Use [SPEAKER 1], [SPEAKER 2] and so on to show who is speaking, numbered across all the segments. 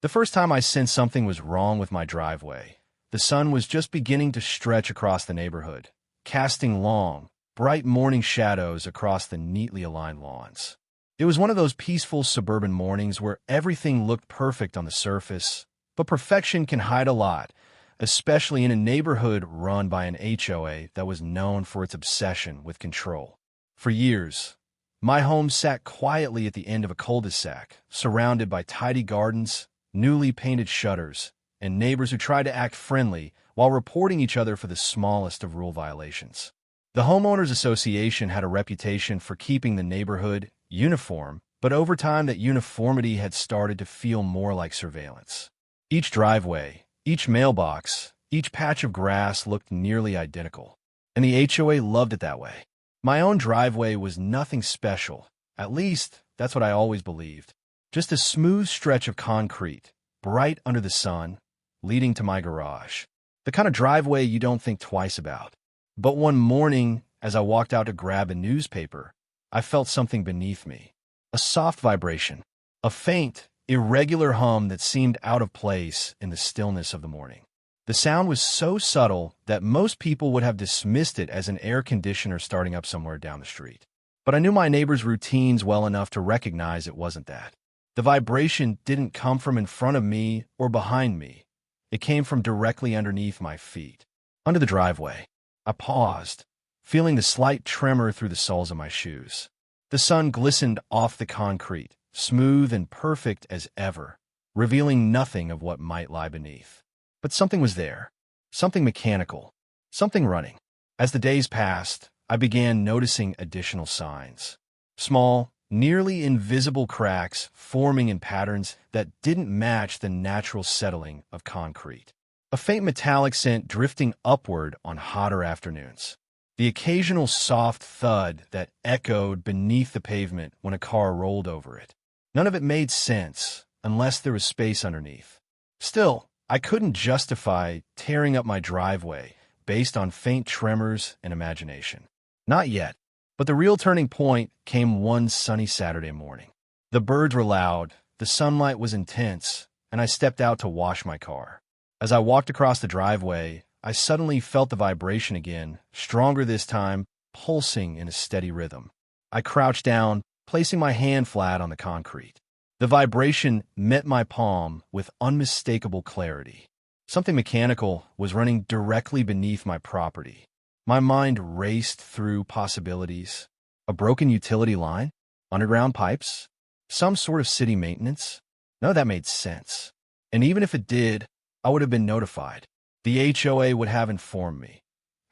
[SPEAKER 1] The first time I sensed something was wrong with my driveway, the sun was just beginning to stretch across the neighborhood, casting long, bright morning shadows across the neatly aligned lawns. It was one of those peaceful suburban mornings where everything looked perfect on the surface, but perfection can hide a lot, especially in a neighborhood run by an HOA that was known for its obsession with control. For years, my home sat quietly at the end of a cul-de-sac, surrounded by tidy gardens, newly painted shutters, and neighbors who tried to act friendly while reporting each other for the smallest of rule violations. The Homeowners Association had a reputation for keeping the neighborhood uniform, but over time that uniformity had started to feel more like surveillance. Each driveway, each mailbox, each patch of grass looked nearly identical, and the HOA loved it that way. My own driveway was nothing special, at least that's what I always believed. Just a smooth stretch of concrete, bright under the sun, leading to my garage. The kind of driveway you don't think twice about. But one morning, as I walked out to grab a newspaper, I felt something beneath me. A soft vibration. A faint, irregular hum that seemed out of place in the stillness of the morning. The sound was so subtle that most people would have dismissed it as an air conditioner starting up somewhere down the street. But I knew my neighbor's routines well enough to recognize it wasn't that. The vibration didn't come from in front of me or behind me. It came from directly underneath my feet, under the driveway. I paused, feeling the slight tremor through the soles of my shoes. The sun glistened off the concrete, smooth and perfect as ever, revealing nothing of what might lie beneath. But something was there, something mechanical, something running. As the days passed, I began noticing additional signs. Small, nearly invisible cracks forming in patterns that didn't match the natural settling of concrete. A faint metallic scent drifting upward on hotter afternoons. The occasional soft thud that echoed beneath the pavement when a car rolled over it. None of it made sense unless there was space underneath. Still, I couldn't justify tearing up my driveway based on faint tremors and imagination. Not yet. But the real turning point came one sunny Saturday morning. The birds were loud, the sunlight was intense, and I stepped out to wash my car. As I walked across the driveway, I suddenly felt the vibration again, stronger this time, pulsing in a steady rhythm. I crouched down, placing my hand flat on the concrete. The vibration met my palm with unmistakable clarity. Something mechanical was running directly beneath my property. My mind raced through possibilities. A broken utility line? Underground pipes? Some sort of city maintenance? None of that made sense. And even if it did, I would have been notified. The HOA would have informed me.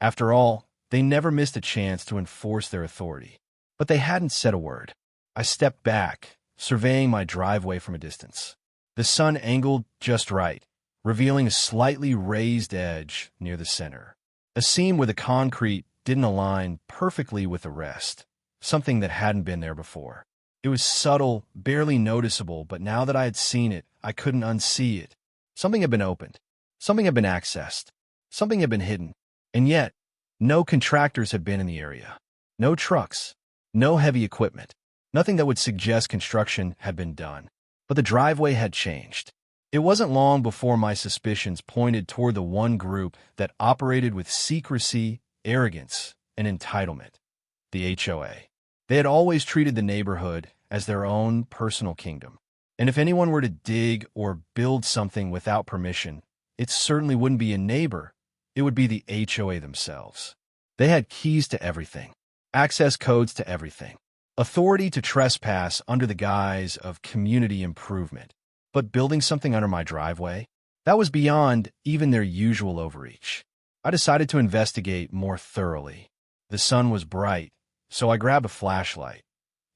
[SPEAKER 1] After all, they never missed a chance to enforce their authority. But they hadn't said a word. I stepped back, surveying my driveway from a distance. The sun angled just right, revealing a slightly raised edge near the center. A seam where the concrete didn't align perfectly with the rest, something that hadn't been there before. It was subtle, barely noticeable, but now that I had seen it, I couldn't unsee it. Something had been opened. Something had been accessed. Something had been hidden. And yet, no contractors had been in the area. No trucks. No heavy equipment. Nothing that would suggest construction had been done. But the driveway had changed. It wasn't long before my suspicions pointed toward the one group that operated with secrecy, arrogance, and entitlement. The HOA. They had always treated the neighborhood as their own personal kingdom. And if anyone were to dig or build something without permission, it certainly wouldn't be a neighbor. It would be the HOA themselves. They had keys to everything, access codes to everything, authority to trespass under the guise of community improvement. But building something under my driveway, that was beyond even their usual overreach. I decided to investigate more thoroughly. The sun was bright, so I grabbed a flashlight.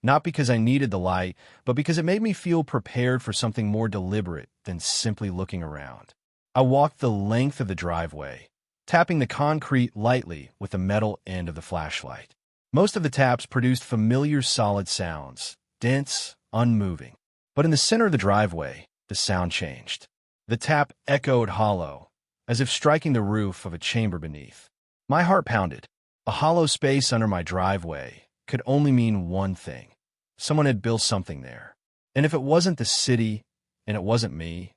[SPEAKER 1] Not because I needed the light, but because it made me feel prepared for something more deliberate than simply looking around. I walked the length of the driveway, tapping the concrete lightly with the metal end of the flashlight. Most of the taps produced familiar solid sounds, dense, unmoving. But in the center of the driveway, the sound changed. The tap echoed hollow, as if striking the roof of a chamber beneath. My heart pounded. A hollow space under my driveway could only mean one thing. Someone had built something there. And if it wasn't the city, and it wasn't me,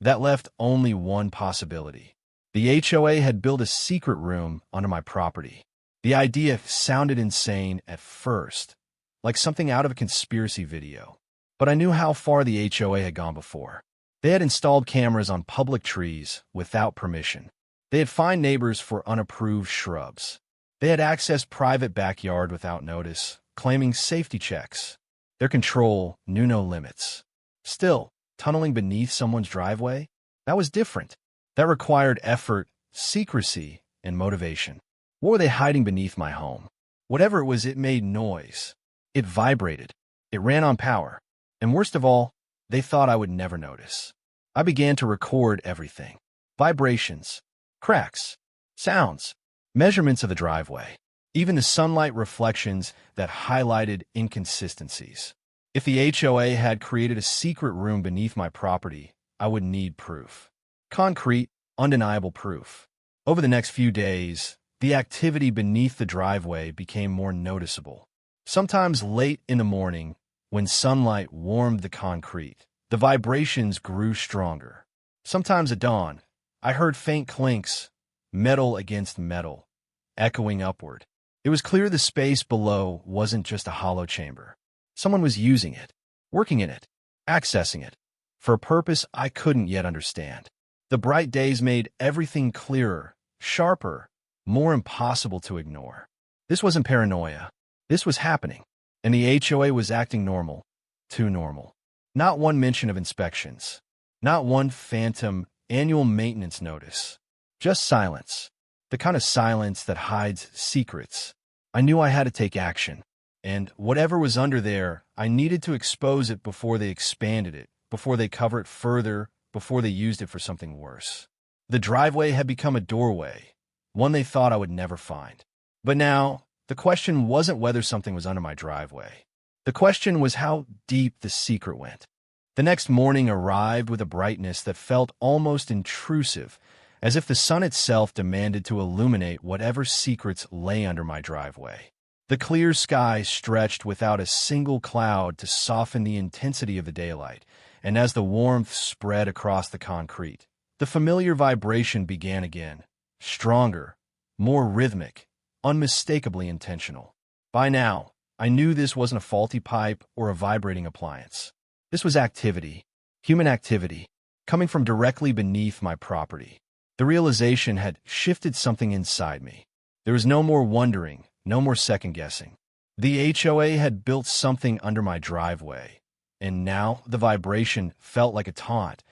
[SPEAKER 1] That left only one possibility. The HOA had built a secret room under my property. The idea sounded insane at first, like something out of a conspiracy video. But I knew how far the HOA had gone before. They had installed cameras on public trees without permission. They had fined neighbors for unapproved shrubs. They had accessed private backyard without notice, claiming safety checks. Their control knew no limits. Still, tunneling beneath someone's driveway? That was different. That required effort, secrecy, and motivation. What were they hiding beneath my home? Whatever it was, it made noise. It vibrated. It ran on power. And worst of all, they thought I would never notice. I began to record everything. Vibrations, cracks, sounds, measurements of the driveway, even the sunlight reflections that highlighted inconsistencies. If the HOA had created a secret room beneath my property, I would need proof. Concrete, undeniable proof. Over the next few days, the activity beneath the driveway became more noticeable. Sometimes late in the morning, when sunlight warmed the concrete, the vibrations grew stronger. Sometimes at dawn, I heard faint clinks, metal against metal, echoing upward. It was clear the space below wasn't just a hollow chamber. Someone was using it, working in it, accessing it, for a purpose I couldn't yet understand. The bright days made everything clearer, sharper, more impossible to ignore. This wasn't paranoia. This was happening, and the HOA was acting normal, too normal. Not one mention of inspections, not one phantom annual maintenance notice, just silence, the kind of silence that hides secrets. I knew I had to take action, and whatever was under there, I needed to expose it before they expanded it, before they cover it further, before they used it for something worse. The driveway had become a doorway, one they thought I would never find. But now, the question wasn't whether something was under my driveway. The question was how deep the secret went. The next morning arrived with a brightness that felt almost intrusive, as if the sun itself demanded to illuminate whatever secrets lay under my driveway. The clear sky stretched without a single cloud to soften the intensity of the daylight, and as the warmth spread across the concrete, the familiar vibration began again, stronger, more rhythmic, unmistakably intentional. By now, I knew this wasn't a faulty pipe or a vibrating appliance. This was activity, human activity, coming from directly beneath my property. The realization had shifted something inside me. There was no more wondering, no more second-guessing. The HOA had built something under my driveway, and now the vibration felt like a taunt,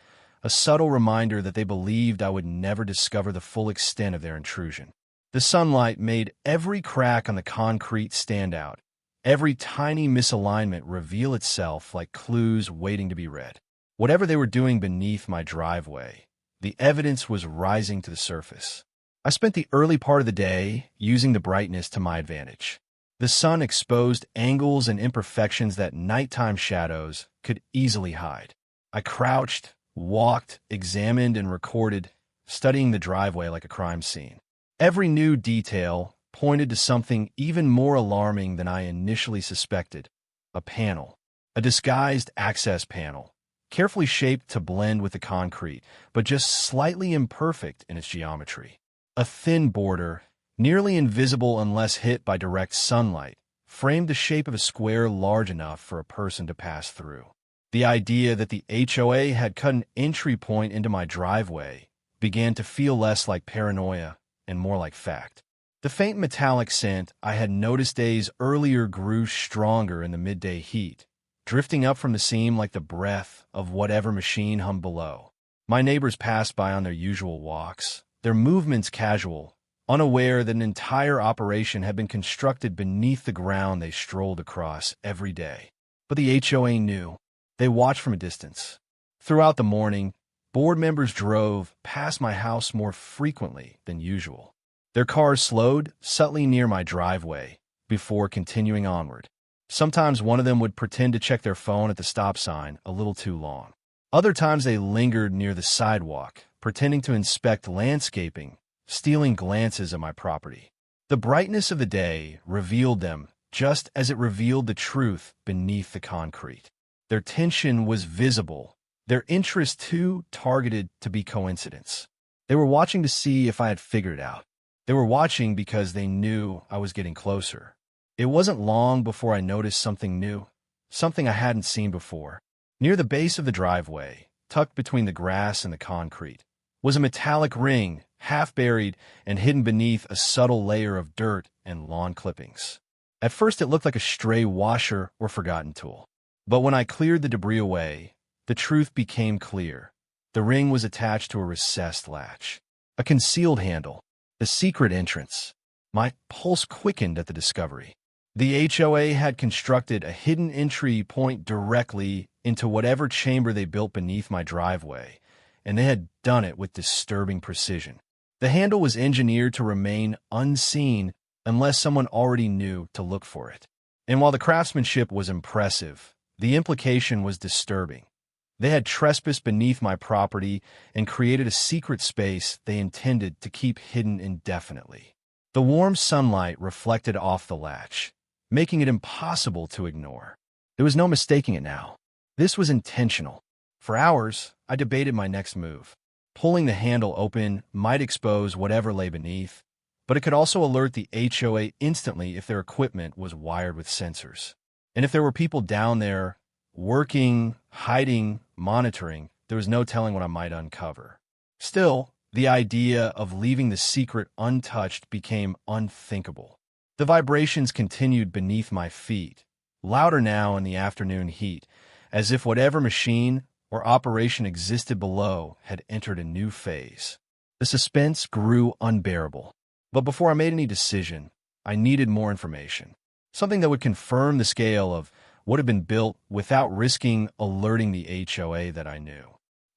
[SPEAKER 1] a subtle reminder that they believed I would never discover the full extent of their intrusion. The sunlight made every crack on the concrete stand out, every tiny misalignment reveal itself like clues waiting to be read. Whatever they were doing beneath my driveway, the evidence was rising to the surface. I spent the early part of the day using the brightness to my advantage. The sun exposed angles and imperfections that nighttime shadows could easily hide. I crouched, walked, examined, and recorded, studying the driveway like a crime scene. Every new detail pointed to something even more alarming than I initially suspected. A panel. A disguised access panel, carefully shaped to blend with the concrete, but just slightly imperfect in its geometry. A thin border, nearly invisible unless hit by direct sunlight, framed the shape of a square large enough for a person to pass through. The idea that the HOA had cut an entry point into my driveway began to feel less like paranoia and more like fact. The faint metallic scent I had noticed days earlier grew stronger in the midday heat, drifting up from the seam like the breath of whatever machine hummed below. My neighbors passed by on their usual walks, their movements casual, unaware that an entire operation had been constructed beneath the ground they strolled across every day. But the HOA knew. They watched from a distance. Throughout the morning, board members drove past my house more frequently than usual. Their cars slowed subtly near my driveway before continuing onward. Sometimes one of them would pretend to check their phone at the stop sign a little too long. Other times they lingered near the sidewalk, pretending to inspect landscaping, stealing glances at my property. The brightness of the day revealed them just as it revealed the truth beneath the concrete. Their tension was visible, their interest too targeted to be coincidence. They were watching to see if I had figured it out. They were watching because they knew I was getting closer. It wasn't long before I noticed something new, something I hadn't seen before. Near the base of the driveway, tucked between the grass and the concrete, was a metallic ring, half buried and hidden beneath a subtle layer of dirt and lawn clippings. At first it looked like a stray washer or forgotten tool. But when I cleared the debris away, the truth became clear. The ring was attached to a recessed latch, a concealed handle, the secret entrance. My pulse quickened at the discovery. The HOA had constructed a hidden entry point directly into whatever chamber they built beneath my driveway, and they had done it with disturbing precision. The handle was engineered to remain unseen unless someone already knew to look for it. And while the craftsmanship was impressive, the implication was disturbing. They had trespassed beneath my property and created a secret space they intended to keep hidden indefinitely. The warm sunlight reflected off the latch, making it impossible to ignore. There was no mistaking it now. This was intentional. For hours, I debated my next move. Pulling the handle open might expose whatever lay beneath, but it could also alert the HOA instantly if their equipment was wired with sensors. And if there were people down there, working, hiding, monitoring, there was no telling what I might uncover. Still, the idea of leaving the secret untouched became unthinkable. The vibrations continued beneath my feet, louder now in the afternoon heat, as if whatever machine or operation existed below had entered a new phase. The suspense grew unbearable. But before I made any decision, I needed more information. Something that would confirm the scale of what had been built without risking alerting the HOA that I knew.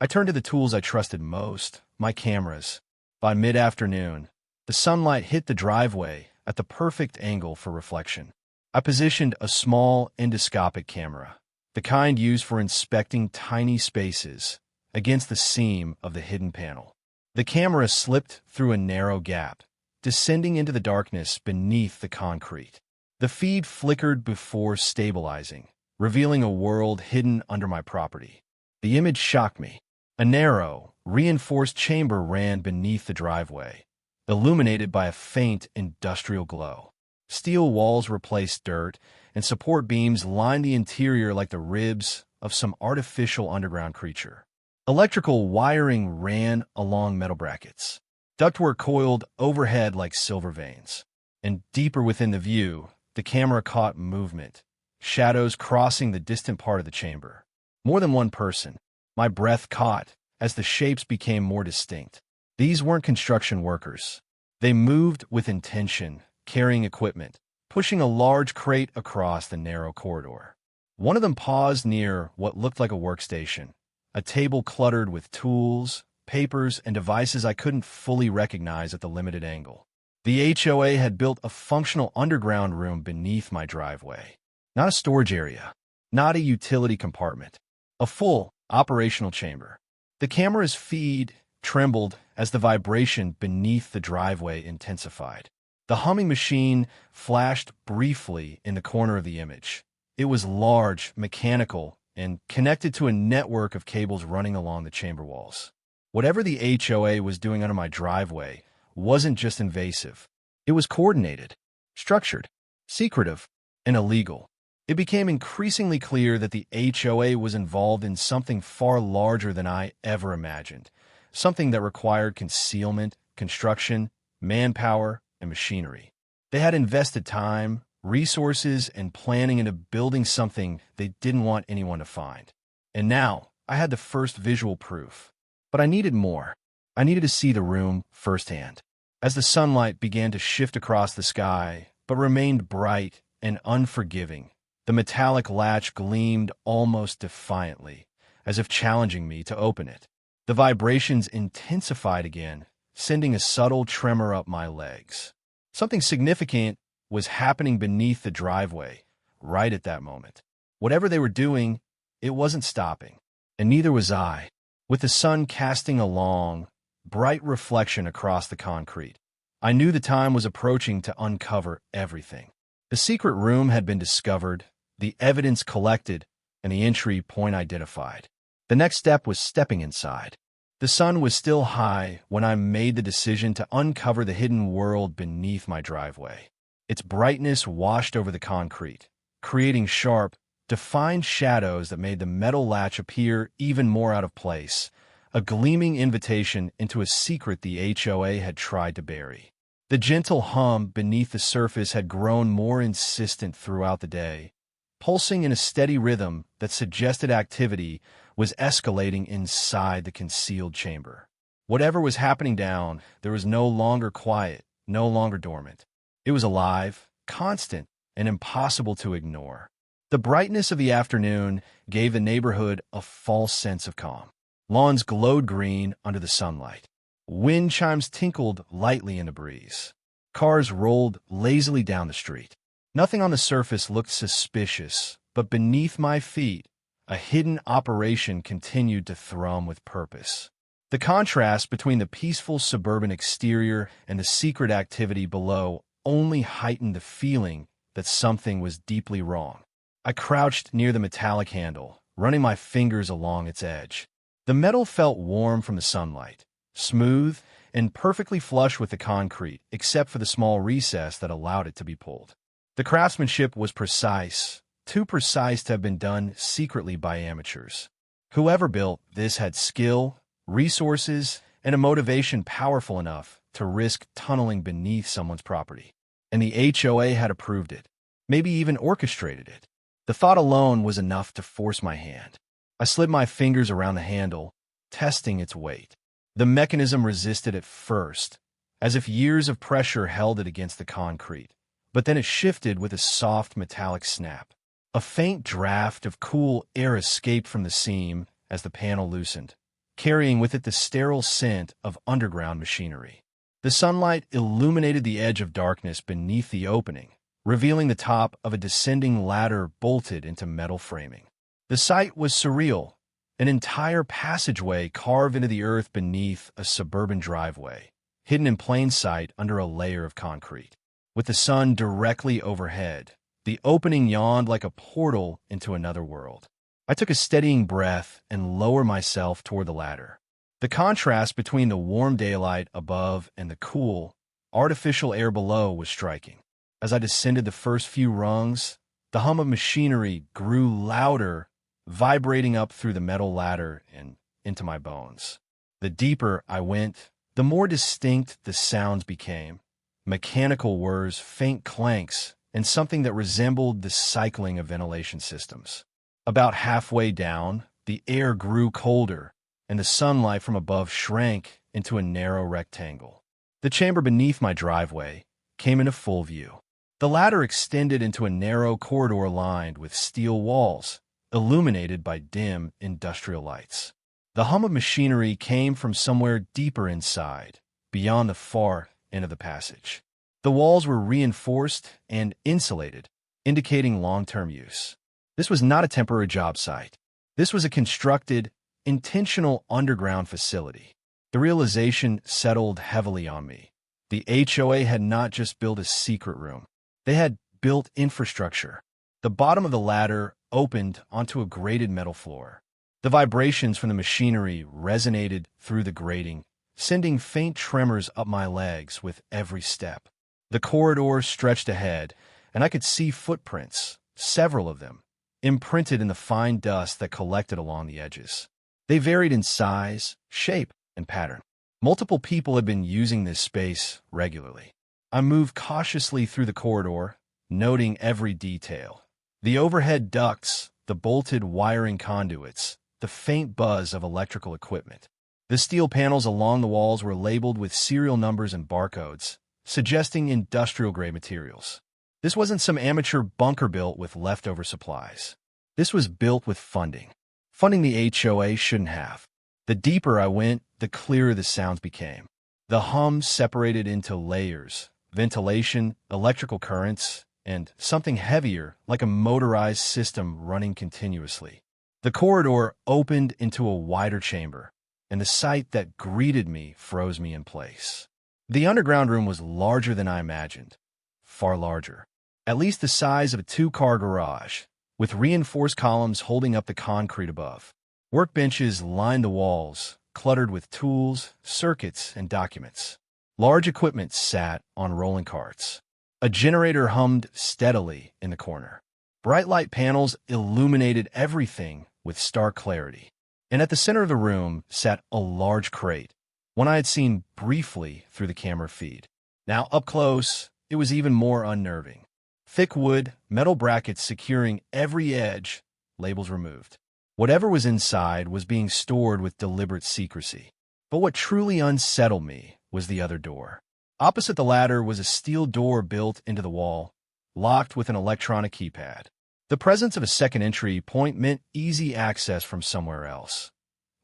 [SPEAKER 1] I turned to the tools I trusted most, my cameras. By mid-afternoon, the sunlight hit the driveway at the perfect angle for reflection. I positioned a small endoscopic camera, the kind used for inspecting tiny spaces, against the seam of the hidden panel. The camera slipped through a narrow gap, descending into the darkness beneath the concrete. The feed flickered before stabilizing, revealing a world hidden under my property. The image shocked me. A narrow, reinforced chamber ran beneath the driveway, illuminated by a faint industrial glow. Steel walls replaced dirt, and support beams lined the interior like the ribs of some artificial underground creature. Electrical wiring ran along metal brackets. Ductwork coiled overhead like silver veins. And deeper within the view, the camera caught movement, shadows crossing the distant part of the chamber. More than one person. My breath caught as the shapes became more distinct. These weren't construction workers. They moved with intention, carrying equipment, pushing a large crate across the narrow corridor. One of them paused near what looked like a workstation, a table cluttered with tools, papers, and devices I couldn't fully recognize at the limited angle. The HOA had built a functional underground room beneath my driveway. Not a storage area, not a utility compartment, a full operational chamber. The camera's feed trembled as the vibration beneath the driveway intensified. The humming machine flashed briefly in the corner of the image. It was large, mechanical, and connected to a network of cables running along the chamber walls. Whatever the HOA was doing under my driveway wasn't just invasive. It was coordinated, structured, secretive, and illegal. It became increasingly clear that the HOA was involved in something far larger than I ever imagined, something that required concealment, construction, manpower, and machinery. They had invested time, resources, and planning into building something they didn't want anyone to find. And now, I had the first visual proof. But I needed more. I needed to see the room firsthand. As the sunlight began to shift across the sky, but remained bright and unforgiving, the metallic latch gleamed almost defiantly, as if challenging me to open it. The vibrations intensified again, sending a subtle tremor up my legs. Something significant was happening beneath the driveway, right at that moment. Whatever they were doing, it wasn't stopping, and neither was I. With the sun casting a long, bright reflection across the concrete, I knew the time was approaching to uncover everything. The secret room had been discovered, the evidence collected, and the entry point identified. The next step was stepping inside. The sun was still high when I made the decision to uncover the hidden world beneath my driveway. Its brightness washed over the concrete, creating sharp, defined shadows that made the metal latch appear even more out of place, a gleaming invitation into a secret the HOA had tried to bury. The gentle hum beneath the surface had grown more insistent throughout the day, pulsing in a steady rhythm that suggested activity was escalating inside the concealed chamber. Whatever was happening down, there was no longer quiet, no longer dormant. It was alive, constant, and impossible to ignore. The brightness of the afternoon gave the neighborhood a false sense of calm. Lawns glowed green under the sunlight. Wind chimes tinkled lightly in the breeze. Cars rolled lazily down the street. Nothing on the surface looked suspicious, but beneath my feet, a hidden operation continued to thrum with purpose. The contrast between the peaceful suburban exterior and the secret activity below only heightened the feeling that something was deeply wrong. I crouched near the metallic handle, running my fingers along its edge. The metal felt warm from the sunlight, smooth and perfectly flush with the concrete, except for the small recess that allowed it to be pulled. The craftsmanship was precise, too precise to have been done secretly by amateurs. Whoever built this had skill, resources, and a motivation powerful enough to risk tunneling beneath someone's property. And the HOA had approved it, maybe even orchestrated it. The thought alone was enough to force my hand. I slid my fingers around the handle, testing its weight. The mechanism resisted at first, as if years of pressure held it against the concrete, but then it shifted with a soft metallic snap. A faint draft of cool air escaped from the seam as the panel loosened, carrying with it the sterile scent of underground machinery. The sunlight illuminated the edge of darkness beneath the opening, revealing the top of a descending ladder bolted into metal framing. The sight was surreal, an entire passageway carved into the earth beneath a suburban driveway, hidden in plain sight under a layer of concrete. With the sun directly overhead, the opening yawned like a portal into another world. I took a steadying breath and lowered myself toward the ladder. The contrast between the warm daylight above and the cool, artificial air below was striking. As I descended the first few rungs, the hum of machinery grew louder, vibrating up through the metal ladder and into my bones. The deeper I went, the more distinct the sounds became. Mechanical whirs, faint clanks, and something that resembled the cycling of ventilation systems. About halfway down, the air grew colder, and the sunlight from above shrank into a narrow rectangle. The chamber beneath my driveway came into full view. The ladder extended into a narrow corridor lined with steel walls, illuminated by dim industrial lights. The hum of machinery came from somewhere deeper inside, beyond the far end of the passage. The walls were reinforced and insulated, indicating long-term use. This was not a temporary job site. This was a constructed, intentional underground facility. The realization settled heavily on me. The HOA had not just built a secret room. They had built infrastructure. The bottom of the ladder opened onto a grated metal floor. The vibrations from the machinery resonated through the grating, sending faint tremors up my legs with every step. The corridor stretched ahead, and I could see footprints, several of them, imprinted in the fine dust that collected along the edges. They varied in size, shape, and pattern. Multiple people had been using this space regularly. I moved cautiously through the corridor, noting every detail. The overhead ducts, the bolted wiring conduits, the faint buzz of electrical equipment. The steel panels along the walls were labeled with serial numbers and barcodes, suggesting industrial-grade materials. This wasn't some amateur bunker built with leftover supplies. This was built with funding. Funding the HOA shouldn't have. The deeper I went, the clearer the sounds became. The hum separated into layers: ventilation, electrical currents, and something heavier, like a motorized system running continuously. The corridor opened into a wider chamber, and the sight that greeted me froze me in place. The underground room was larger than I imagined, far larger, at least the size of a two-car garage, with reinforced columns holding up the concrete above. Workbenches lined the walls, cluttered with tools, circuits, and documents. Large equipment sat on rolling carts. A generator hummed steadily in the corner. Bright light panels illuminated everything with stark clarity. And at the center of the room sat a large crate, one I had seen briefly through the camera feed. Now, up close, it was even more unnerving. Thick wood, metal brackets securing every edge, labels removed. Whatever was inside was being stored with deliberate secrecy. But what truly unsettled me was the other door. Opposite the ladder was a steel door built into the wall, locked with an electronic keypad. The presence of a second entry point meant easy access from somewhere else,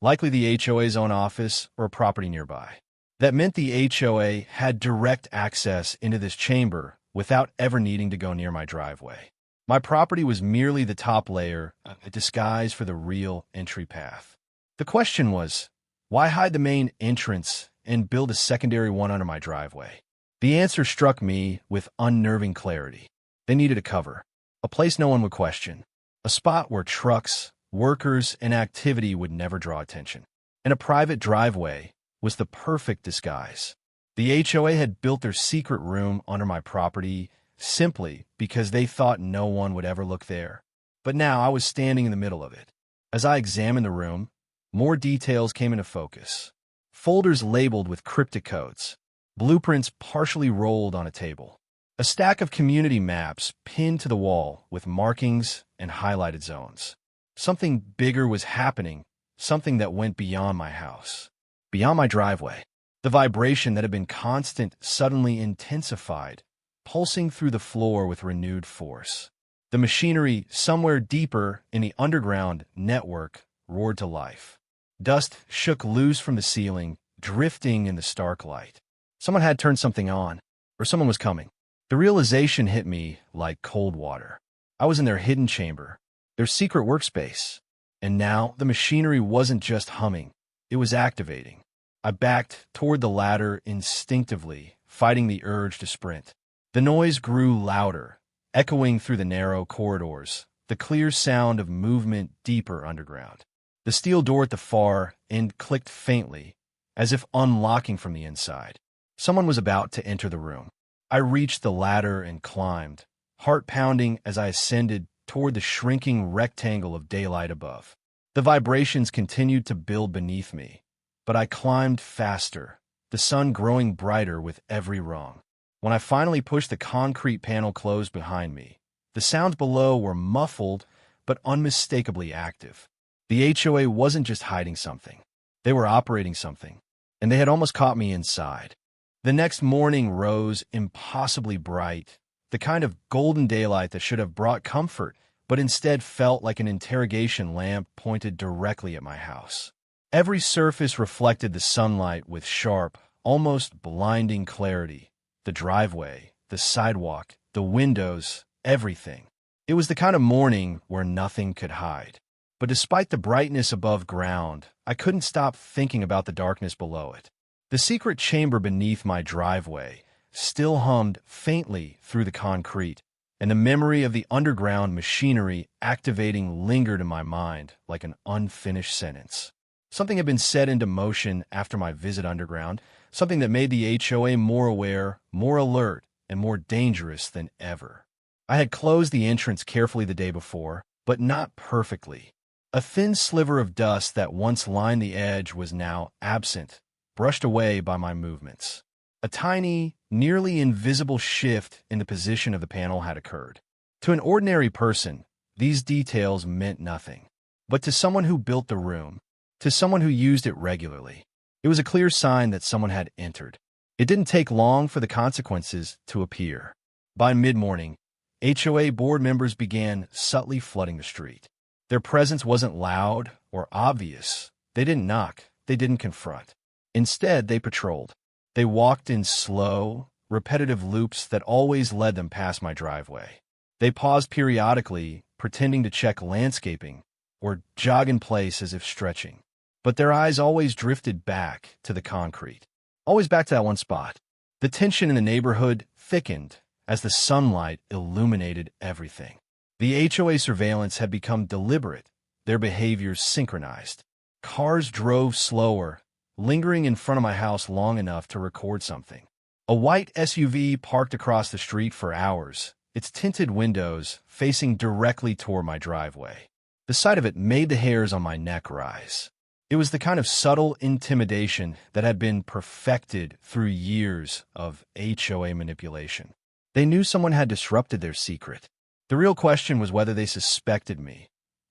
[SPEAKER 1] likely the HOA's own office or a property nearby. That meant the HOA had direct access into this chamber without ever needing to go near my driveway. My property was merely the top layer, a disguise for the real entry path. The question was, why hide the main entrance and build a secondary one under my driveway? The answer struck me with unnerving clarity. They needed a cover, a place no one would question, a spot where trucks, workers, and activity would never draw attention. And a private driveway was the perfect disguise. The HOA had built their secret room under my property simply because they thought no one would ever look there. But now I was standing in the middle of it. As I examined the room, more details came into focus. Folders labeled with cryptic codes, blueprints partially rolled on a table, a stack of community maps pinned to the wall with markings and highlighted zones. Something bigger was happening, something that went beyond my house, beyond my driveway. The vibration that had been constant suddenly intensified, pulsing through the floor with renewed force. The machinery somewhere deeper in the underground network roared to life. Dust shook loose from the ceiling, drifting in the stark light. Someone had turned something on, or someone was coming. The realization hit me like cold water. I was in their hidden chamber, their secret workspace. And now the machinery wasn't just humming, it was activating. I backed toward the ladder instinctively, fighting the urge to sprint. The noise grew louder, echoing through the narrow corridors, the clear sound of movement deeper underground. The steel door at the far end clicked faintly, as if unlocking from the inside. Someone was about to enter the room. I reached the ladder and climbed, heart pounding as I ascended toward the shrinking rectangle of daylight above. The vibrations continued to build beneath me, but I climbed faster, the sun growing brighter with every rung. When I finally pushed the concrete panel closed behind me, the sounds below were muffled but unmistakably active. The HOA wasn't just hiding something. They were operating something, and they had almost caught me inside. The next morning rose impossibly bright, the kind of golden daylight that should have brought comfort, but instead felt like an interrogation lamp pointed directly at my house. Every surface reflected the sunlight with sharp, almost blinding clarity. The driveway, the sidewalk, the windows, everything. It was the kind of morning where nothing could hide. But despite the brightness above ground, I couldn't stop thinking about the darkness below it. The secret chamber beneath my driveway still hummed faintly through the concrete, and the memory of the underground machinery activating lingered in my mind like an unfinished sentence. Something had been set into motion after my visit underground, something that made the HOA more aware, more alert, and more dangerous than ever. I had closed the entrance carefully the day before, but not perfectly. A thin sliver of dust that once lined the edge was now absent, brushed away by my movements. A tiny, nearly invisible shift in the position of the panel had occurred. To an ordinary person, these details meant nothing. But to someone who built the room, to someone who used it regularly, it was a clear sign that someone had entered. It didn't take long for the consequences to appear. By mid-morning, HOA board members began subtly flooding the street. Their presence wasn't loud or obvious. They didn't knock. They didn't confront. Instead, they patrolled. They walked in slow, repetitive loops that always led them past my driveway. They paused periodically, pretending to check landscaping, or jog in place as if stretching. But their eyes always drifted back to the concrete, always back to that one spot. The tension in the neighborhood thickened as the sunlight illuminated everything. The HOA surveillance had become deliberate, their behaviors synchronized. Cars drove slower, lingering in front of my house long enough to record something. A white SUV parked across the street for hours, its tinted windows facing directly toward my driveway. The sight of it made the hairs on my neck rise. It was the kind of subtle intimidation that had been perfected through years of HOA manipulation. They knew someone had disrupted their secret. The real question was whether they suspected me,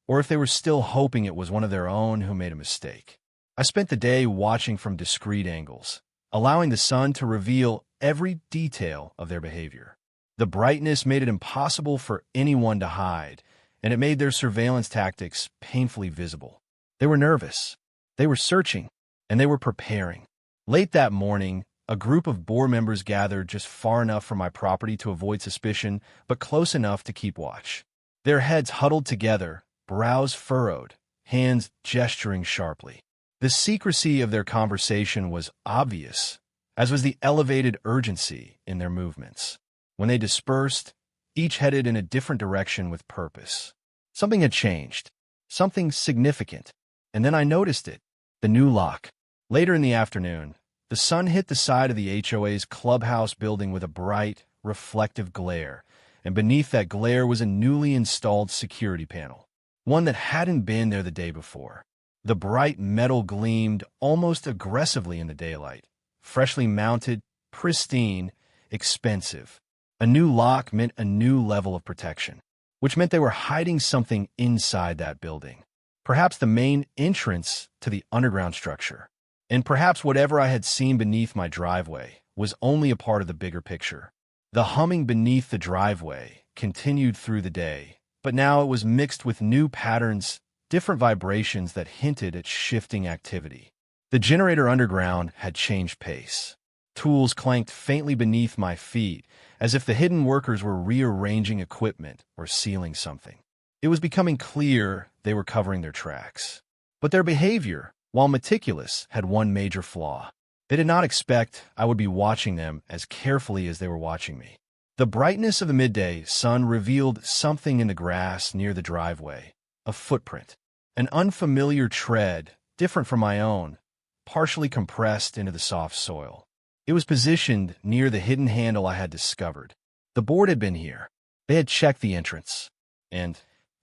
[SPEAKER 1] or if they were still hoping it was one of their own who made a mistake. I spent the day watching from discreet angles, allowing the sun to reveal every detail of their behavior. The brightness made it impossible for anyone to hide, and it made their surveillance tactics painfully visible. They were nervous, they were searching, and they were preparing. Late that morning, a group of board members gathered just far enough from my property to avoid suspicion, but close enough to keep watch. Their heads huddled together, brows furrowed, hands gesturing sharply. The secrecy of their conversation was obvious, as was the elevated urgency in their movements. When they dispersed, each headed in a different direction with purpose. Something had changed, something significant, and then I noticed it. The new lock. Later in the afternoon, the sun hit the side of the HOA's clubhouse building with a bright, reflective glare, and beneath that glare was a newly installed security panel, one that hadn't been there the day before. The bright metal gleamed almost aggressively in the daylight, freshly mounted, pristine, expensive. A new lock meant a new level of protection, which meant they were hiding something inside that building. Perhaps the main entrance to the underground structure. And perhaps whatever I had seen beneath my driveway was only a part of the bigger picture. The humming beneath the driveway continued through the day, but now it was mixed with new patterns, different vibrations that hinted at shifting activity. The generator underground had changed pace. Tools clanked faintly beneath my feet, as if the hidden workers were rearranging equipment or sealing something. It was becoming clear they were covering their tracks. But their behavior, while meticulous, had one major flaw. They did not expect I would be watching them as carefully as they were watching me. The brightness of the midday sun revealed something in the grass near the driveway, a footprint, an unfamiliar tread, different from my own, partially compressed into the soft soil. It was positioned near the hidden handle I had discovered. The board had been here. They had checked the entrance, and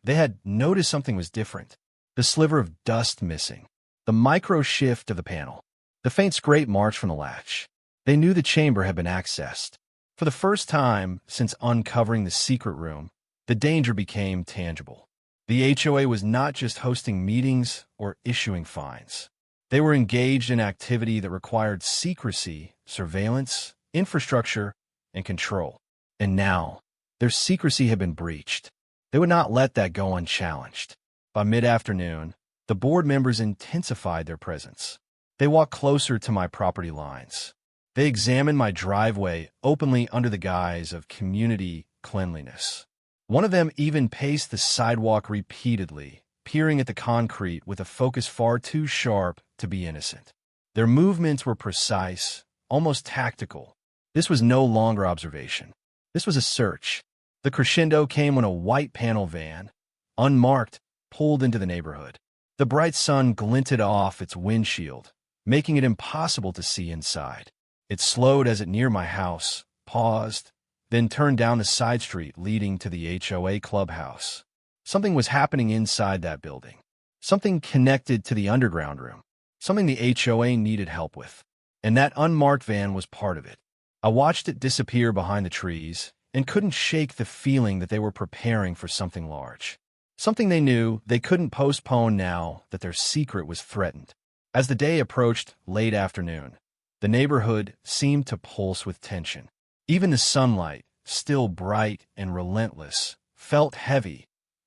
[SPEAKER 1] they had noticed something was different. The sliver of dust missing, the micro shift of the panel, the faint scrape marks from the latch. They knew the chamber had been accessed. For the first time since uncovering the secret room, the danger became tangible. The HOA was not just hosting meetings or issuing fines. They were engaged in activity that required secrecy, surveillance, infrastructure, and control. And now, their secrecy had been breached. They would not let that go unchallenged. By mid-afternoon, the board members intensified their presence. They walked closer to my property lines. They examined my driveway openly under the guise of community cleanliness. One of them even paced the sidewalk repeatedly, peering at the concrete with a focus far too sharp to be innocent. Their movements were precise, almost tactical. This was no longer observation. This was a search. The crescendo came when a white panel van, unmarked, pulled into the neighborhood. The bright sun glinted off its windshield, making it impossible to see inside. It slowed as it neared my house, paused, then turned down the side street leading to the HOA clubhouse. Something was happening inside that building. Something connected to the underground room. Something the HOA needed help with. And that unmarked van was part of it. I watched it disappear behind the trees and couldn't shake the feeling that they were preparing for something large. Something they knew they couldn't postpone now that their secret was threatened. As the day approached late afternoon, the neighborhood seemed to pulse with tension. Even the sunlight, still bright and relentless, felt heavy,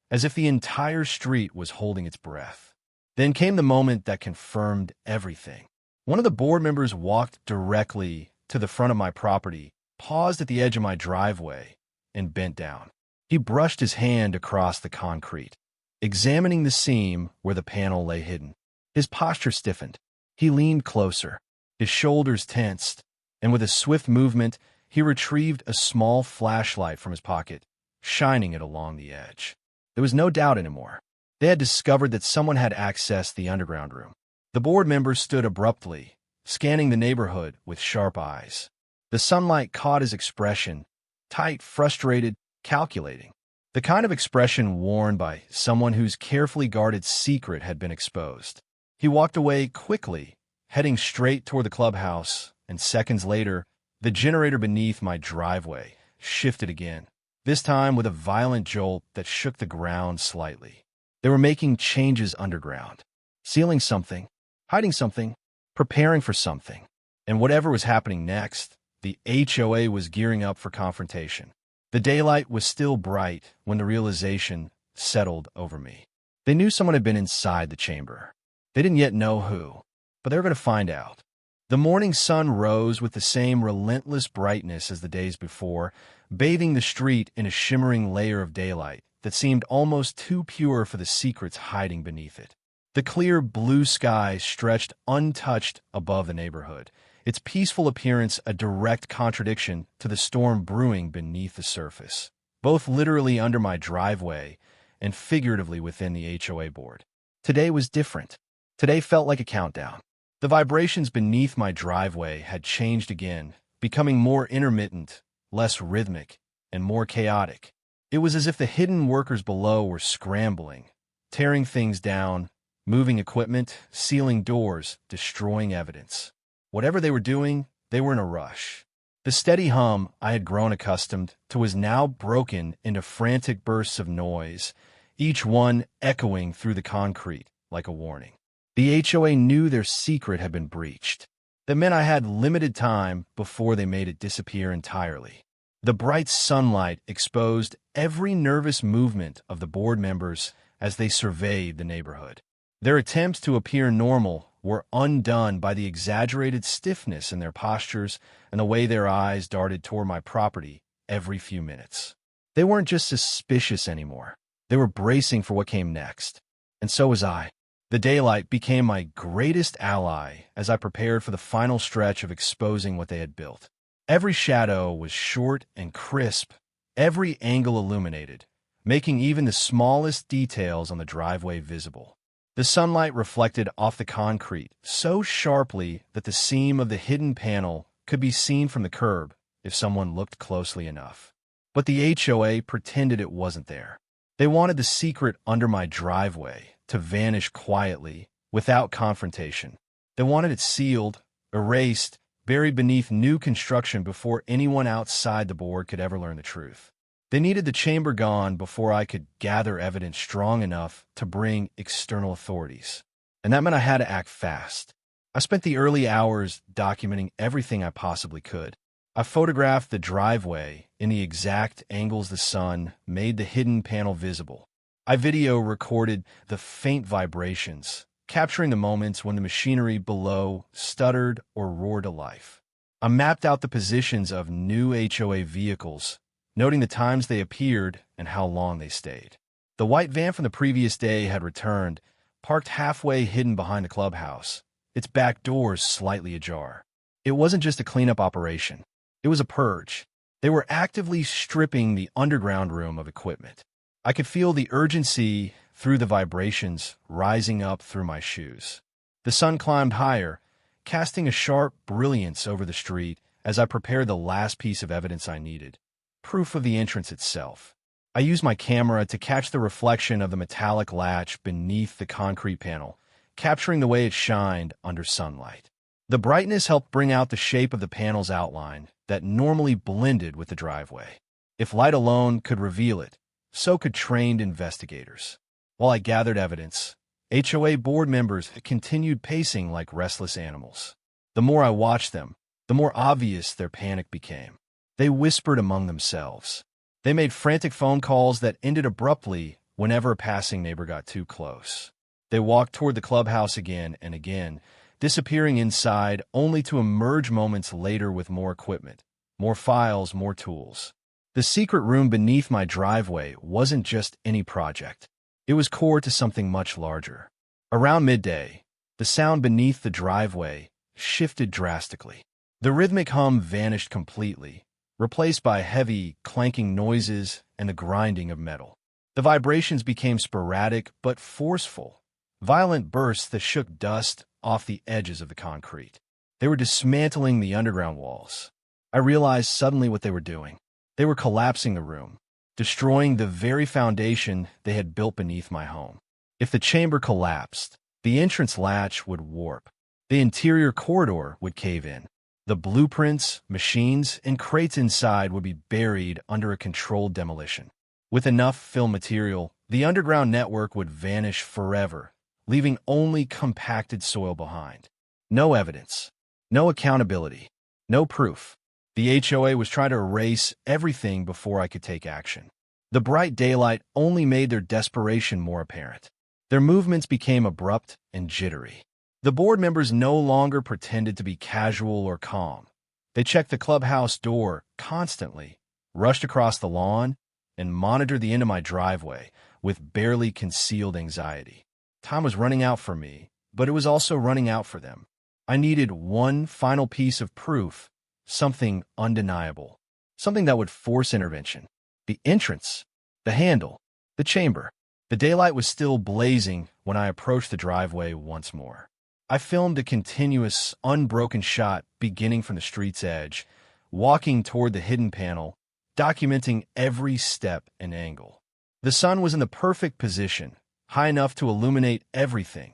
[SPEAKER 1] as if the entire street was holding its breath. Then came the moment that confirmed everything. One of the board members walked directly to the front of my property, paused at the edge of my driveway, and bent down. He brushed his hand across the concrete, examining the seam where the panel lay hidden. His posture stiffened. He leaned closer, his shoulders tensed, and with a swift movement, he retrieved a small flashlight from his pocket, shining it along the edge. There was no doubt anymore. They had discovered that someone had accessed the underground room. The board members stood abruptly, scanning the neighborhood with sharp eyes. The sunlight caught his expression, tight, frustrated, calculating. The kind of expression worn by someone whose carefully guarded secret had been exposed. He walked away quickly, heading straight toward the clubhouse, and seconds later, the generator beneath my driveway shifted again, this time with a violent jolt that shook the ground slightly. They were making changes underground, sealing something, hiding something, preparing for something. And whatever was happening next, the HOA was gearing up for confrontation. The daylight was still bright when the realization settled over me. They knew someone had been inside the chamber. They didn't yet know who, but they were going to find out. The morning sun rose with the same relentless brightness as the days before, bathing the street in a shimmering layer of daylight that seemed almost too pure for the secrets hiding beneath it. The clear blue sky stretched untouched above the neighborhood, its peaceful appearance a direct contradiction to the storm brewing beneath the surface, both literally under my driveway and figuratively within the HOA board. Today was different. Today felt like a countdown. The vibrations beneath my driveway had changed again, becoming more intermittent, less rhythmic, and more chaotic. It was as if the hidden workers below were scrambling, tearing things down, moving equipment, sealing doors, destroying evidence. Whatever they were doing, they were in a rush. The steady hum I had grown accustomed to was now broken into frantic bursts of noise, each one echoing through the concrete like a warning. The HOA knew their secret had been breached. That meant I had limited time before they made it disappear entirely. The bright sunlight exposed every nervous movement of the board members as they surveyed the neighborhood. Their attempts to appear normal were undone by the exaggerated stiffness in their postures and the way their eyes darted toward my property every few minutes. They weren't just suspicious anymore. They were bracing for what came next. And so was I. The daylight became my greatest ally as I prepared for the final stretch of exposing what they had built. Every shadow was short and crisp, every angle illuminated, making even the smallest details on the driveway visible. The sunlight reflected off the concrete so sharply that the seam of the hidden panel could be seen from the curb if someone looked closely enough. But the HOA pretended it wasn't there. They wanted the secret under my driveway to vanish quietly, without confrontation. They wanted it sealed, erased, buried beneath new construction before anyone outside the board could ever learn the truth. They needed the chamber gone before I could gather evidence strong enough to bring external authorities. And that meant I had to act fast. I spent the early hours documenting everything I possibly could. I photographed the driveway in the exact angles the sun made the hidden panel visible. I video recorded the faint vibrations, capturing the moments when the machinery below stuttered or roared to life. I mapped out the positions of new HOA vehicles, noting the times they appeared and how long they stayed. The white van from the previous day had returned, parked halfway hidden behind the clubhouse, its back doors slightly ajar. It wasn't just a cleanup operation. It was a purge. They were actively stripping the underground room of equipment. I could feel the urgency through the vibrations rising up through my shoes. The sun climbed higher, casting a sharp brilliance over the street as I prepared the last piece of evidence I needed, proof of the entrance itself. I used my camera to catch the reflection of the metallic latch beneath the concrete panel, capturing the way it shined under sunlight. The brightness helped bring out the shape of the panel's outline that normally blended with the driveway. If light alone could reveal it, so could trained investigators. While I gathered evidence, HOA board members continued pacing like restless animals. The more I watched them, the more obvious their panic became. They whispered among themselves. They made frantic phone calls that ended abruptly whenever a passing neighbor got too close. They walked toward the clubhouse again and again, disappearing inside only to emerge moments later with more equipment, more files, more tools. The secret room beneath my driveway wasn't just any project. It was core to something much larger. Around midday, the sound beneath the driveway shifted drastically. The rhythmic hum vanished completely, replaced by heavy, clanking noises and the grinding of metal. The vibrations became sporadic but forceful, violent bursts that shook dust off the edges of the concrete. They were dismantling the underground walls. I realized suddenly what they were doing. They were collapsing the room, destroying the very foundation they had built beneath my home. If the chamber collapsed, the entrance latch would warp. The interior corridor would cave in. The blueprints, machines, and crates inside would be buried under a controlled demolition. With enough fill material, the underground network would vanish forever, leaving only compacted soil behind. No evidence, no accountability, no proof. The HOA was trying to erase everything before I could take action. The bright daylight only made their desperation more apparent. Their movements became abrupt and jittery. The board members no longer pretended to be casual or calm. They checked the clubhouse door constantly, rushed across the lawn, and monitored the end of my driveway with barely concealed anxiety. Time was running out for me, but it was also running out for them. I needed one final piece of proof, something undeniable, something that would force intervention. The entrance, the handle, the chamber. The daylight was still blazing when I approached the driveway once more. I filmed a continuous, unbroken shot beginning from the street's edge, walking toward the hidden panel, documenting every step and angle. The sun was in the perfect position, high enough to illuminate everything,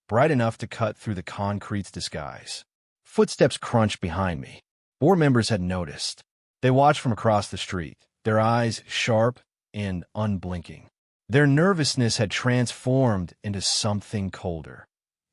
[SPEAKER 1] bright enough to cut through the concrete's disguise. Footsteps crunched behind me. Board members had noticed. They watched from across the street, their eyes sharp and unblinking. Their nervousness had transformed into something colder.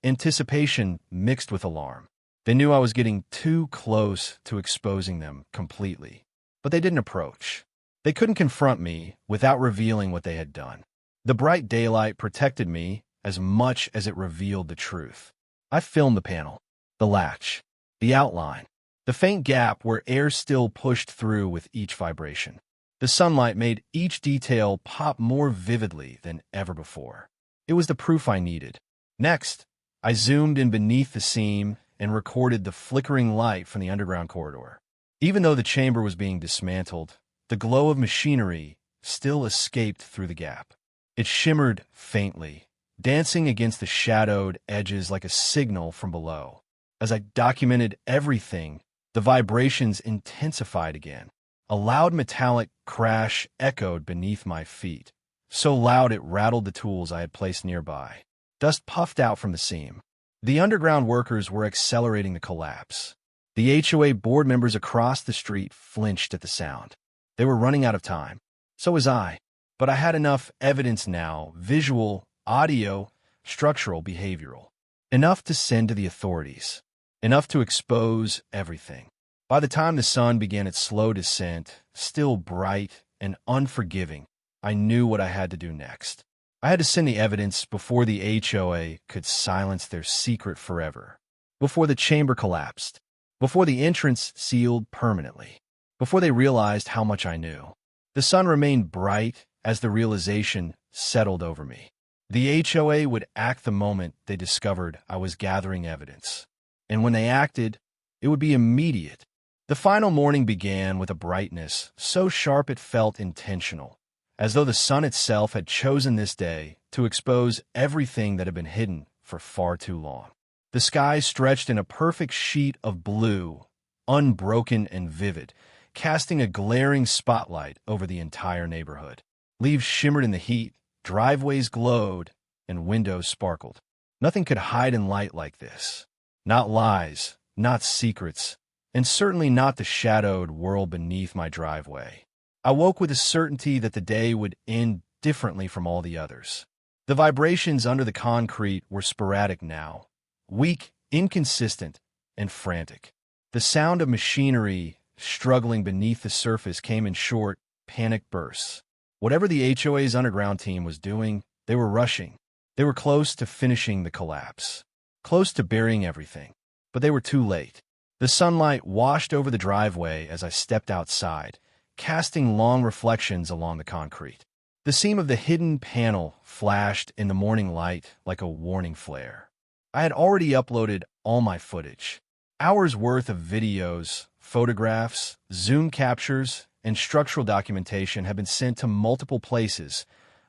[SPEAKER 1] Anticipation mixed with alarm. They knew I was getting too close to exposing them completely, but they didn't approach. They couldn't confront me without revealing what they had done. The bright daylight protected me as much as it revealed the truth. I filmed the panel, the latch, the outline, the faint gap where air still pushed through with each vibration. The sunlight made each detail pop more vividly than ever before. It was the proof I needed. Next, I zoomed in beneath the seam and recorded the flickering light from the underground corridor. Even though the chamber was being dismantled, the glow of machinery still escaped through the gap. It shimmered faintly, dancing against the shadowed edges like a signal from below. As I documented everything, the vibrations intensified again. A loud metallic crash echoed beneath my feet, so loud it rattled the tools I had placed nearby. Dust puffed out from the seam. The underground workers were accelerating the collapse. The HOA board members across the street flinched at the sound. They were running out of time. So was I. But I had enough evidence now, visual, audio, structural, behavioral. Enough to send to the authorities. Enough to expose everything. By the time the sun began its slow descent, still bright and unforgiving, I knew what I had to do next. I had to send the evidence before the HOA could silence their secret forever, before the chamber collapsed, before the entrance sealed permanently, before they realized how much I knew. The sun remained bright as the realization settled over me. The HOA would act the moment they discovered I was gathering evidence. And when they acted, it would be immediate. The final morning began with a brightness so sharp it felt intentional, as though the sun itself had chosen this day to expose everything that had been hidden for far too long. The sky stretched in a perfect sheet of blue, unbroken and vivid, casting a glaring spotlight over the entire neighborhood. Leaves shimmered in the heat, driveways glowed, and windows sparkled. Nothing could hide in light like this. Not lies, not secrets, and certainly not the shadowed world beneath my driveway. I woke with the certainty that the day would end differently from all the others. The vibrations under the concrete were sporadic now, weak, inconsistent, and frantic. The sound of machinery struggling beneath the surface came in short, panic bursts. Whatever the HOA's underground team was doing, they were rushing. They were close to finishing the collapse, close to burying everything. But they were too late. The sunlight washed over the driveway as I stepped outside, casting long reflections along the concrete. The seam of the hidden panel flashed in the morning light like a warning flare. I had already uploaded all my footage. Hours worth of videos, photographs, zoom captures, and structural documentation had been sent to multiple places,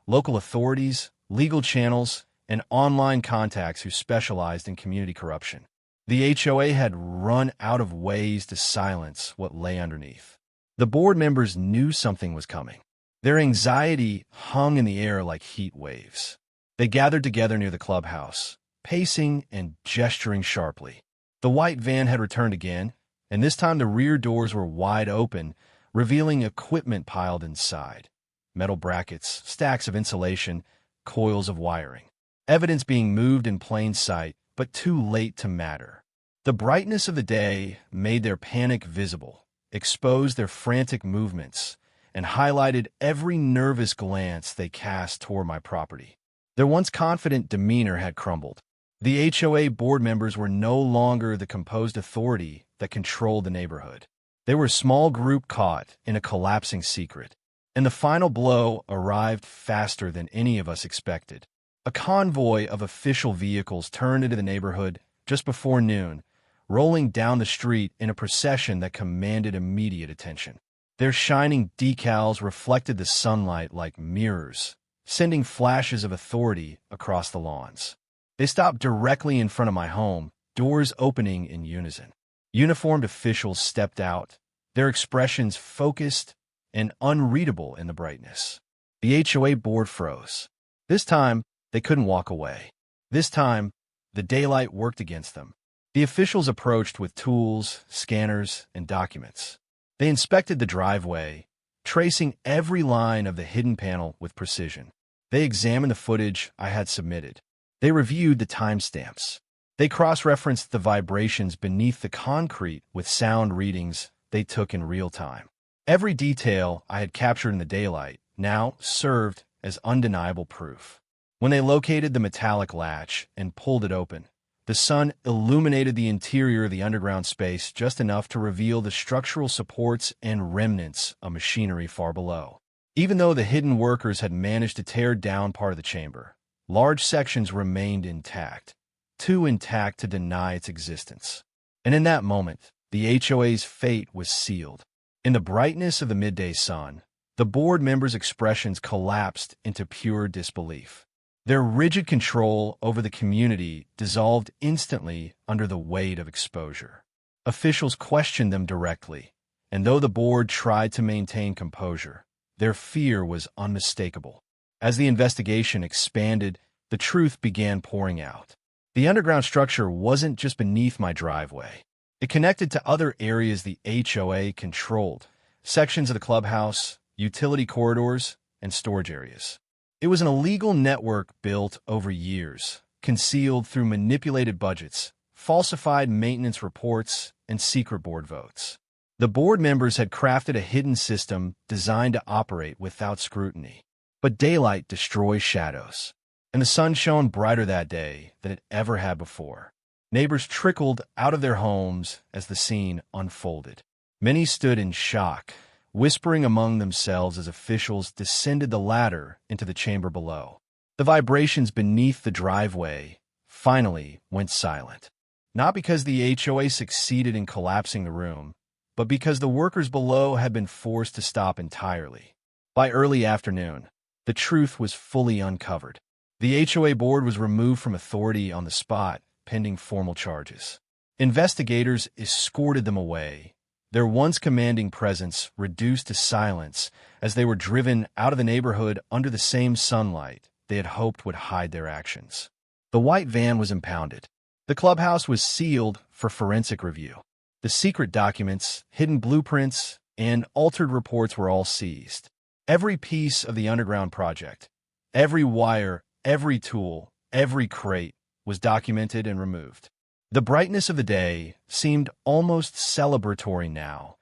[SPEAKER 1] local authorities, legal channels, and online contacts who specialized in community corruption. The HOA had run out of ways to silence what lay underneath. The board members knew something was coming. Their anxiety hung in the air like heat waves. They gathered together near the clubhouse, pacing and gesturing sharply. The white van had returned again, and this time the rear doors were wide open, revealing equipment piled inside. Metal brackets, stacks of insulation, coils of wiring. Evidence being moved in plain sight, but too late to matter. The brightness of the day made their panic visible, exposed their frantic movements, and highlighted every nervous glance they cast toward my property. Their once confident demeanor had crumbled. The HOA board members were no longer the composed authority that controlled the neighborhood. They were a small group caught in a collapsing secret, and the final blow arrived faster than any of us expected. A convoy of official vehicles turned into the neighborhood just before noon, rolling down the street in a procession that commanded immediate attention. Their shining decals reflected the sunlight like mirrors, sending flashes of authority across the lawns. They stopped directly in front of my home, doors opening in unison. Uniformed officials stepped out, their expressions focused and unreadable in the brightness. The HOA board froze. This time, they couldn't walk away. This time, the daylight worked against them. The officials approached with tools, scanners, and documents. They inspected the driveway, tracing every line of the hidden panel with precision. They examined the footage I had submitted. They reviewed the timestamps. They cross-referenced the vibrations beneath the concrete with sound readings they took in real time. Every detail I had captured in the daylight now served as undeniable proof. When they located the metallic latch and pulled it open, the sun illuminated the interior of the underground space just enough to reveal the structural supports and remnants of machinery far below. Even though the hidden workers had managed to tear down part of the chamber, large sections remained intact, too intact to deny its existence. And in that moment, the HOA's fate was sealed. In the brightness of the midday sun, the board members' expressions collapsed into pure disbelief. Their rigid control over the community dissolved instantly under the weight of exposure. Officials questioned them directly, and though the board tried to maintain composure, their fear was unmistakable. As the investigation expanded, the truth began pouring out. The underground structure wasn't just beneath my driveway. It connected to other areas the HOA controlled, sections of the clubhouse, utility corridors, and storage areas. It was an illegal network built over years, concealed through manipulated budgets, falsified maintenance reports, and secret board votes. The board members had crafted a hidden system designed to operate without scrutiny. But daylight destroys shadows, and the sun shone brighter that day than it ever had before. Neighbors trickled out of their homes as the scene unfolded. Many stood in shock, whispering among themselves as officials descended the ladder into the chamber below. The vibrations beneath the driveway finally went silent. Not because the HOA succeeded in collapsing the room, but because the workers below had been forced to stop entirely. By early afternoon, the truth was fully uncovered. The HOA board was removed from authority on the spot, pending formal charges. Investigators escorted them away, their once commanding presence reduced to silence as they were driven out of the neighborhood under the same sunlight they had hoped would hide their actions. The white van was impounded. The clubhouse was sealed for forensic review. The secret documents, hidden blueprints, and altered reports were all seized. Every piece of the underground project, every wire, every tool, every crate was documented and removed. The brightness of the day seemed almost celebratory now,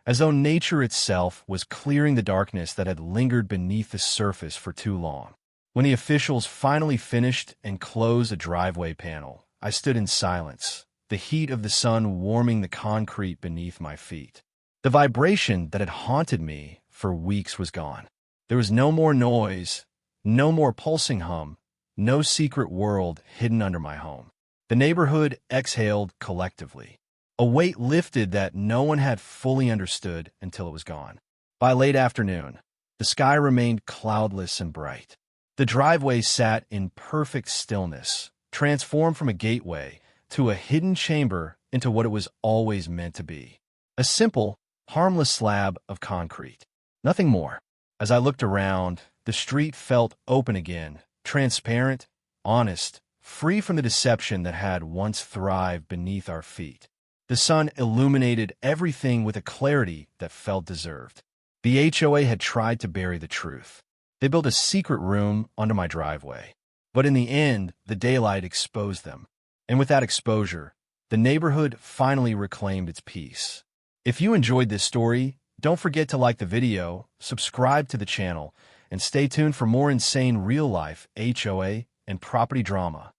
[SPEAKER 1] as though nature itself was clearing the darkness that had lingered beneath the surface for too long. When the officials finally finished and closed the driveway panel, I stood in silence, the heat of the sun warming the concrete beneath my feet. The vibration that had haunted me for weeks was gone. There was no more noise, no more pulsing hum, no secret world hidden under my home. The neighborhood exhaled collectively. A weight lifted that no one had fully understood until it was gone. By late afternoon, the sky remained cloudless and bright. The driveway sat in perfect stillness, transformed from a gateway to a hidden chamber into what it was always meant to be. A simple, harmless slab of concrete. Nothing more. As I looked around, the street felt open again, transparent, honest, free from the deception that had once thrived beneath our feet. The sun illuminated everything with a clarity that felt deserved. The HOA had tried to bury the truth. They built a secret room under my driveway. But in the end, the daylight exposed them. And with that exposure, the neighborhood finally reclaimed its peace. If you enjoyed this story, don't forget to like the video, subscribe to the channel, and stay tuned for more insane real-life HOA and property drama.